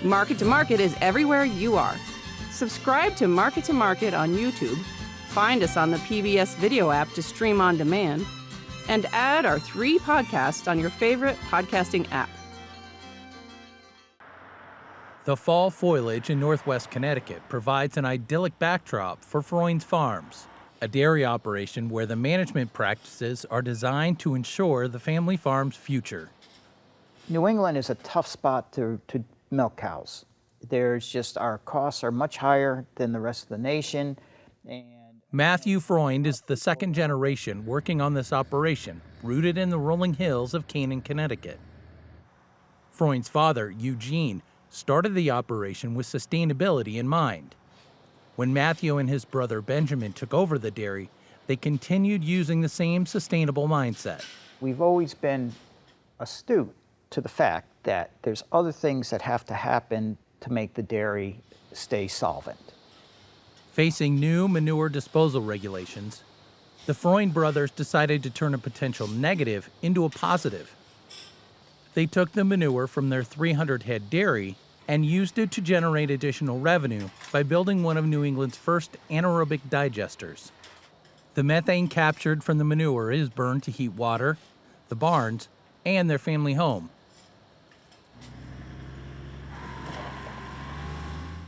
Market to Market is everywhere you are. Subscribe to Market on YouTube, find us on the PBS video app to stream on demand, and add our 3 podcasts on your favorite podcasting app. The fall foliage in Northwest Connecticut provides an idyllic backdrop for Freunds Farms, a dairy operation where the management practices are designed to ensure the family farm's future. New England is a tough spot to milk cows. Our costs are much higher than the rest of the nation. Matthew Freund is the second generation working on this operation, rooted in the rolling hills of Canaan, Connecticut. Freund's father, Eugene, started the operation with sustainability in mind. When Matthew and his brother Benjamin took over the dairy, they continued using the same sustainable mindset. We've always been astute to the fact that there's other things that have to happen to make the dairy stay solvent. Facing new manure disposal regulations, the Freund brothers decided to turn a potential negative into a positive. They took the manure from their 300-head dairy and used it to generate additional revenue by building one of New England's first anaerobic digesters. The methane captured from the manure is burned to heat water, the barns, and their family home.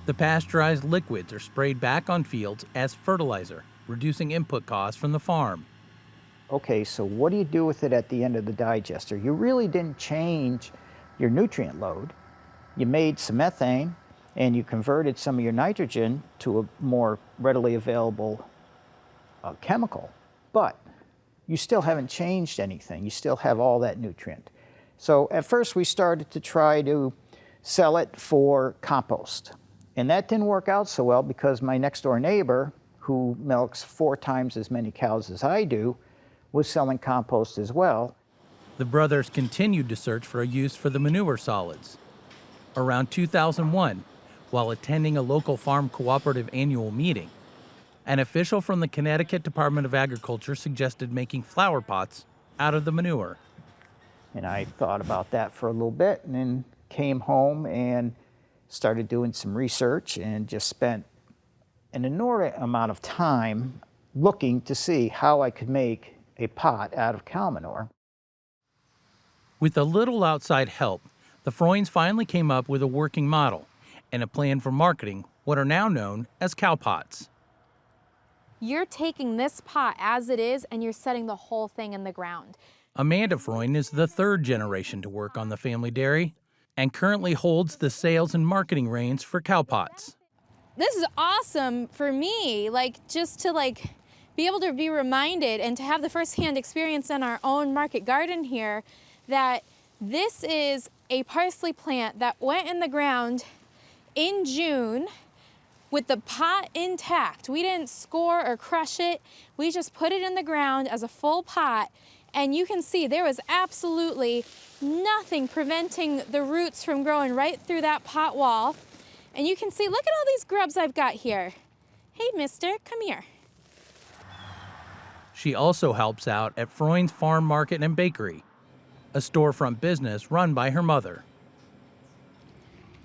The pasteurized liquids are sprayed back on fields as fertilizer, reducing input costs from the farm. Okay, so what do you do with it at the end of the digester? You really didn't change your nutrient load. You made some methane and you converted some of your nitrogen to a more readily available chemical, but you still haven't changed anything. You still have all that nutrient. So at first we started to try to sell it for compost. And that didn't work out so well because my next door neighbor, who milks 4 times as many cows as I do, was selling compost as well. The brothers continued to search for a use for the manure solids. Around 2001, while attending a local farm cooperative annual meeting, an official from the Connecticut Department of Agriculture suggested making flower pots out of the manure. And I thought about that for a little bit and then came home and started doing some research and just spent an inordinate amount of time looking to see how I could make a pot out of cow manure. With a little outside help, the Freunds finally came up with a working model and a plan for marketing what are now known as cow pots. You're taking this pot as it is and you're setting the whole thing in the ground. Amanda Freund is the 3rd generation to work on the family dairy and currently holds the sales and marketing reins for cow pots. This is awesome for me, just to be able to be reminded and to have the firsthand experience in our own market garden here that this is a parsley plant that went in the ground in June with the pot intact. We didn't score or crush it. We just put it in the ground as a full pot. And you can see there was absolutely nothing preventing the roots from growing right through that pot wall. And you can see, look at all these grubs I've got here. Hey, mister, come here. She also helps out at Freund's Farm Market and Bakery, a storefront business run by her mother.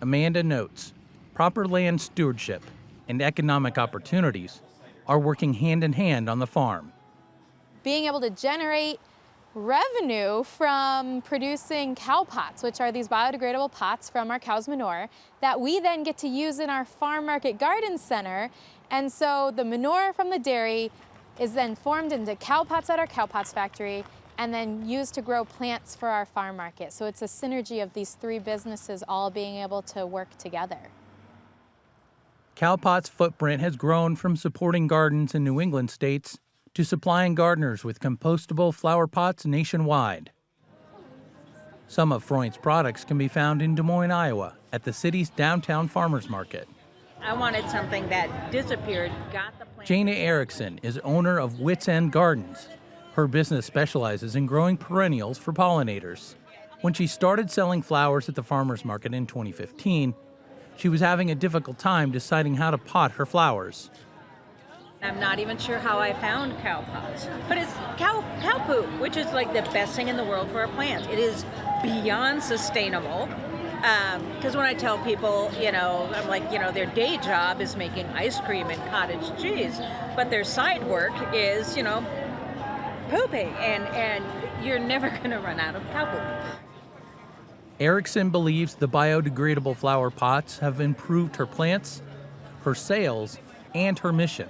Amanda notes, proper land stewardship and economic opportunities are working hand in hand on the farm. Being able to generate revenue from producing cow pots, which are these biodegradable pots from our cow's manure that we then get to use in our farm market garden center. And so the manure from the dairy is then formed into cow pots at our cow pots factory and then used to grow plants for our farm market. So it's a synergy of these 3 businesses all being able to work together. Cowpot's footprint has grown from supporting gardens in New England states to supplying gardeners with compostable flower pots nationwide. Some of Freund's products can be found in Des Moines, Iowa, at the city's downtown farmers market. I wanted something that disappeared, got the plant. Jana Erickson is owner of Wits End Gardens. Her business specializes in growing perennials for pollinators. When she started selling flowers at the farmers market in 2015, she was having a difficult time deciding how to pot her flowers. I'm not even sure how I found cow pots, but it's cow poop, which is like the best thing in the world for our plants. It is beyond sustainable. Because when I tell people, I'm like, their day job is making ice cream and cottage cheese, but their side work is, pooping, and you're never going to run out of cow poop. Erickson believes the biodegradable flower pots have improved her plants, her sales, and her mission.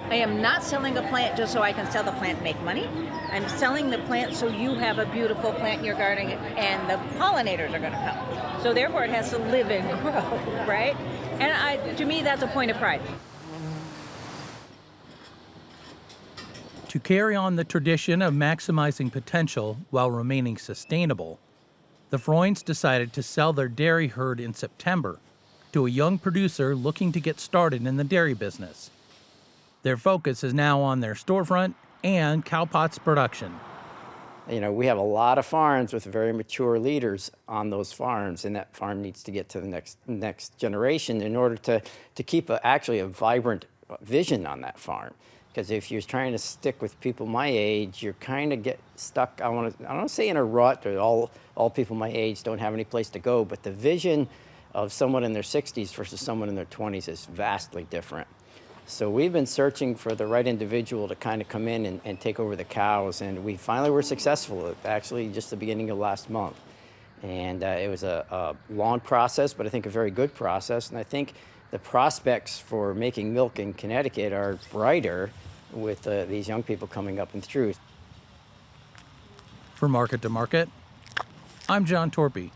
I am not selling a plant just so I can sell the plant and make money. I'm selling the plant so you have a beautiful plant in your garden and the pollinators are going to come. So therefore it has to live and grow, right? And to me, that's a point of pride. To carry on the tradition of maximizing potential while remaining sustainable, the Freunds decided to sell their dairy herd in September to a young producer looking to get started in the dairy business. Their focus is now on their storefront and cowpots production. We have a lot of farms with very mature leaders on those farms, and that farm needs to get to the next generation in order to keep actually a vibrant vision on that farm. Because if you're trying to stick with people my age, you're kind of get stuck. I don't say in a rut, or all people my age don't have any place to go, but the vision of someone in their 60s versus someone in their 20s is vastly different. So we've been searching for the right individual to kind of come in and take over the cows, and we finally were successful, actually just the beginning of last month. And it was a long process, but I think a very good process, and I think the prospects for making milk in Connecticut are brighter with these young people coming up and through. For Market to Market, I'm John Torpy.